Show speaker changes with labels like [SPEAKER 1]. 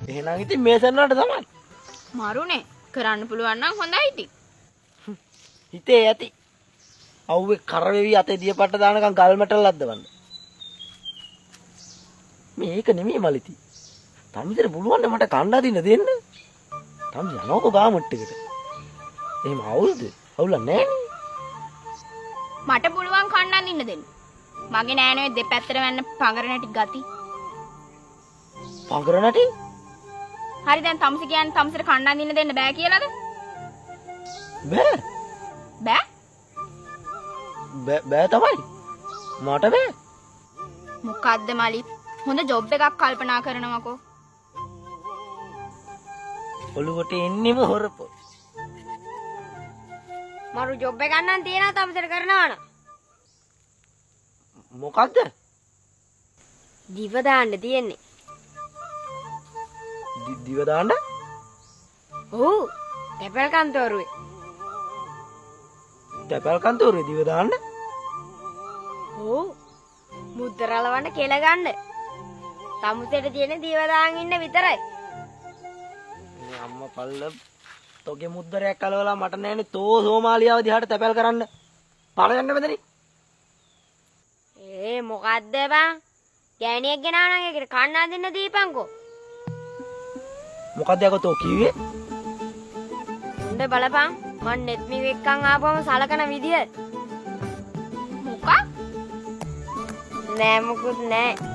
[SPEAKER 1] එහෙනම් ඉතින් මේ සෙන්නට තමයි.
[SPEAKER 2] මරුනේ කරන්න පුළුවන් නම් හොඳයි ඉතින්.
[SPEAKER 1] හිතේ ඇති. අවුවේ කරවෙවි අතේ දියපට්ට දානකම් ගල් මැටල් අද්දවන්න. මේක නෙමෙයි මලිති. තම්මිතර පුළුවන් මට කණ්ඩා දින්න දෙන්න. තම්මි යනකො ගාමට් එකට. එහෙම අවුල්ද? අවුලක් නැහැ.
[SPEAKER 2] මට පුළුවන් කණ්ඩා දින්න දෙන්න. මගේ නෑනේ දෙපැත්තට වෙන්න පඟර නැටි ගති.
[SPEAKER 1] පඟර නැටි?
[SPEAKER 2] හරි දැන් තම්සි කියන්නේ තම්සිට කණ්ඩා දින්න දෙන්න බෑ කියලාද?
[SPEAKER 1] බෑ.
[SPEAKER 2] බෑ?
[SPEAKER 1] බෑ තමයි. මට බෑ.
[SPEAKER 2] මොකද්ද මලි? හොඳ ජොබ් එකක් කල්පනා කරනවකෝ.
[SPEAKER 1] ඔළුවට එන්නෙම හොරපො.
[SPEAKER 2] මරු ජොබ් එක ගන්න තියනවා තම්සිට කරනවා නම්.
[SPEAKER 1] මොකද්ද?
[SPEAKER 2] දිව දාන්න තියෙන්නේ.
[SPEAKER 1] දිව දාන්න?
[SPEAKER 2] ඔව්. තැපැල් කන්තෝරුවේ.
[SPEAKER 1] තැපැල් කන්තෝරුවේ දිව දාන්න?
[SPEAKER 2] ඔව්. මුද්දරලවන්න කෙල ගන්න. තමුසෙට තියෙන දිව දාන් ඉන්න විතරයි.
[SPEAKER 1] මේ අම්මා පල්ල තෝගේ මුද්දරයක් කලවලා මට නෑනේ තෝ සෝමාලියාව දිහාට තැපැල් කරන්න. පාර යන්න මෙතනින්.
[SPEAKER 2] ඒ මොකද්ද බං? ගෑණියෙක් ගෙනාව නම් ඒකට කන්නා දෙන්න දීපන්කෝ.
[SPEAKER 1] මොකද්ද යකෝ තෝ කිව්වේ?
[SPEAKER 2] හොඳ බලපන් මන් නෙට් මික් එක්කන් ආපුවම සලකන විදිය. මොකක්? නෑ මොකුත් නෑ.